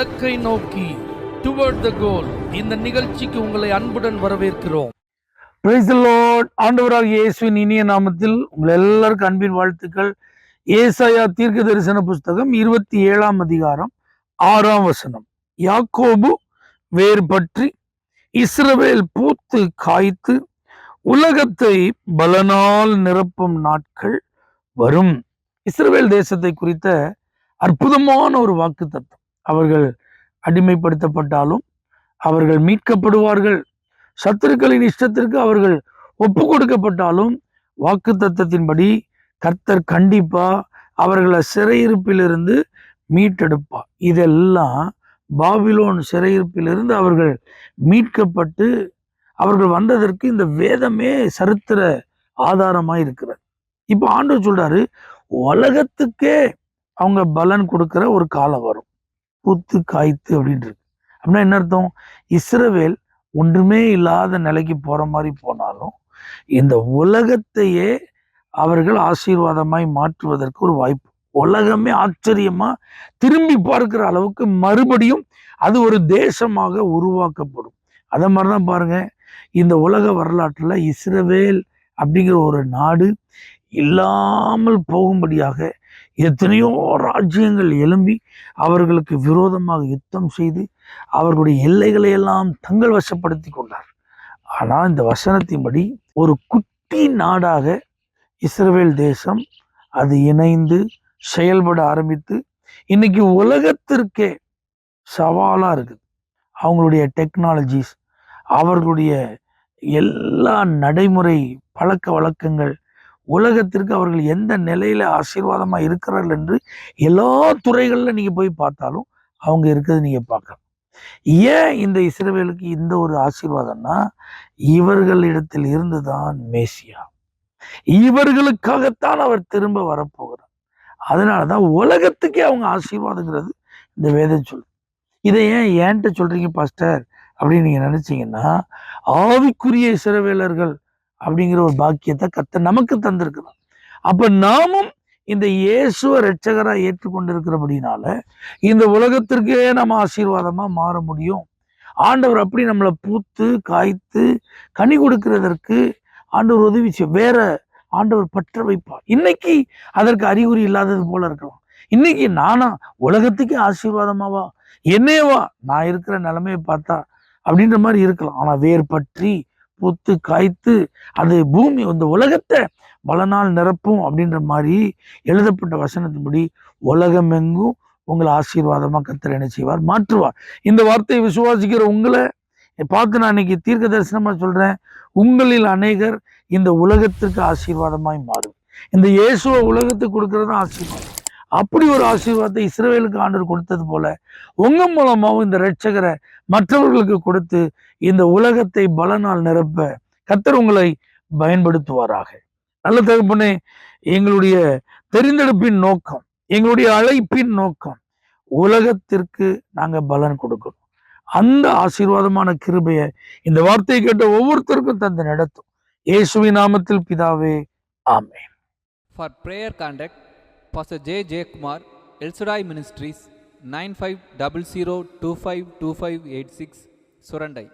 இலக்கை நோக்கி டுவர்ட் த கோல் இந்த நிகழ்ச்சிக்கு உங்களை அன்புடன் வரவேற்கிறோம். Praise the Lord. ஆண்டவராகிய இயேசுவின் இனிய நாமத்தில் உங்கள் எல்லாருக்கும் அன்பின் வாழ்த்துக்கள். ஏசாயா தீர்க்க தரிசன புஸ்தகம் 27ஆம் அதிகாரம் 6ஆம் வசனம். யாக்கோபு வேர் பற்றி இஸ்ரவேல் பூத்து காய்த்து உலகத்தை பலனால் நிரப்பும் நாட்கள் வரும். இஸ்ரவேல் தேசத்தை குறித்த அற்புதமான ஒரு வாக்கு தத்துவம். அவர்கள் அடிமைப்படுத்தப்பட்டாலும் அவர்கள் மீட்கப்படுவார்கள். சத்துருக்களின் இஷ்டத்திற்கு அவர்கள் ஒப்பு கொடுக்கப்பட்டாலும் வாக்கு தத்தத்தின்படி கர்த்தர் கண்டிப்பா அவர்களை சிறையிருப்பிலிருந்து மீட்டெடுப்பார். இதெல்லாம் பாபிலோன் சிறையிருப்பிலிருந்து அவர்கள் மீட்கப்பட்டு அவர்கள் வந்ததற்கு இந்த வேதமே சரித்திர ஆதாரமாய் இருக்கிறது. இப்ப ஆண்டவர் சொல்றாரு, உலகத்துக்கே அவங்க பலன் கொடுக்கிற ஒரு காலம் வரும். பூத்து காய்த்து அப்படின்றது அப்படின்னா என்ன அர்த்தம்? இஸ்ரவேல் ஒன்றுமே இல்லாத நிலைக்கு போற மாதிரி போனாலும் இந்த உலகத்தையே அவர்கள் ஆசீர்வாதமாய் மாற்றுவதற்கு ஒரு வாய்ப்பு. உலகமே ஆச்சரியமா திரும்பி பார்க்கிற அளவுக்கு மறுபடியும் அது ஒரு தேசமாக உருவாக்கப்படும். அத மாதிரிதான் பாருங்க, இந்த உலக வரலாற்றுல இஸ்ரவேல் அப்படிங்கிற ஒரு நாடு இல்லாமல் போகும்படியாக எத்தனையோ ராஜ்யங்கள் எழும்பி அவர்களுக்கு விரோதமாக யுத்தம் செய்து அவர்களுடைய எல்லைகளை எல்லாம் தங்கள் வசப்படுத்தி கொண்டார். ஆனா இந்த வசனத்தின்படி ஒரு குட்டி நாடாக இஸ்ரவேல் தேசம் அது இணைந்து செயல்பட ஆரம்பித்து இன்னைக்கு உலகத்திற்கே சவாலா இருக்குது. அவங்களுடைய டெக்னாலஜிஸ், அவர்களுடைய எல்லா நடைமுறை பழக்க வழக்கங்கள், உலகத்திற்கு அவர்கள் எந்த நிலையில ஆசீர்வாதமா இருக்கிறார்கள் என்று எல்லா துறைகள்ல நீங்க போய் பார்த்தாலும் அவங்க இருக்கிறது நீங்க பார்க்கலாம். ஏன் இந்த இஸ்ரவேலுக்கு இந்த ஒரு ஆசீர்வாதம்னா, இவர்களிடத்தில் இருந்துதான் மேசியா, இவர்களுக்காகத்தான் அவர் திரும்ப வரப்போகிறார். அதனாலதான் உலகத்துக்கே அவங்க ஆசீர்வாதங்கிறது இந்த வேதம் சொல்லு. இதை ஏன்ட்ட சொல்றீங்க பாஸ்டர் அப்படின்னு நீங்க நினைச்சீங்கன்னா, ஆவிக்குரிய இஸ்ரவேலர்கள் அப்படிங்கிற ஒரு பாக்கியத்தை கர்த்தர் நமக்கு தந்திருக்கிறார். அப்ப நாமும் இந்த இயேசுவ இரட்சகரா ஏற்றுக்கொண்டிருக்கிறபடினால இந்த உலகத்திற்கே நம்ம ஆசீர்வாதமா மாற முடியும். ஆண்டவர் அப்படி நம்மளை பூத்து காய்த்து கனி கொடுக்கிறதற்கு ஆண்டவர் உதவி வேற ஆண்டவர் பற்ற வைப்பார். இன்னைக்கு அதற்கு அறிகுறி இல்லாதது போல இருக்கலாம். இன்னைக்கு நானா உலகத்துக்கே ஆசீர்வாதமாவா, என்னேவா நான் இருக்கிற நிலைமையை பார்த்தா அப்படின்ற மாதிரி இருக்கலாம். ஆனா வேர் பற்றி பூத்து காய்த்து அது பூமி இந்த உலகத்தை பலனால் நிரப்பும் அப்படின்ற மாதிரி எழுதப்பட்ட வசனத்தின்படி உலகம் எங்கும் உங்களை ஆசீர்வாதமா கர்த்தர் என்ன செய்வார்? மாற்றுவார். இந்த வார்த்தையை விசுவாசிக்கிற உங்களை பார்த்து நான் இன்னைக்கு தீர்க்க தரிசனமா சொல்றேன், உங்களில் அநேகர் இந்த உலகத்திற்கு ஆசீர்வாதமாய் மாறும். இந்த இயேசுவ உலகத்துக்கு கொடுக்கறது ஆசீர்வாதம். அப்படி ஒரு ஆசீர்வாதத்தை இஸ்ரவேலுக்கு ஆண்டவர் கொடுத்தது போல உங்க மூலமாவும் இந்த இரட்சகரை மற்றவர்களுக்கு கொடுத்து இந்த உலகத்தை பலனால் நிரப்ப கர்த்தர் உங்களை பயன்படுத்துவாராக. நல்ல தகப்பனே, எங்களுடைய தெரிந்தெடுப்பின் நோக்கம், எங்களுடைய அழைப்பின் நோக்கம் உலகத்திற்கு நாங்க பலன் கொடுக்கணும். அந்த ஆசீர்வாதமான கிருபையை இந்த வார்த்தையை கேட்ட ஒவ்வொருத்தருக்கும் தந்து நடத்தும். இயேசுவின் நாமத்தில் பிதாவே, ஆமென். For prayer contact, Pastor J. J. Kumar, El Shaddai Ministries, 9500252586, Surandai.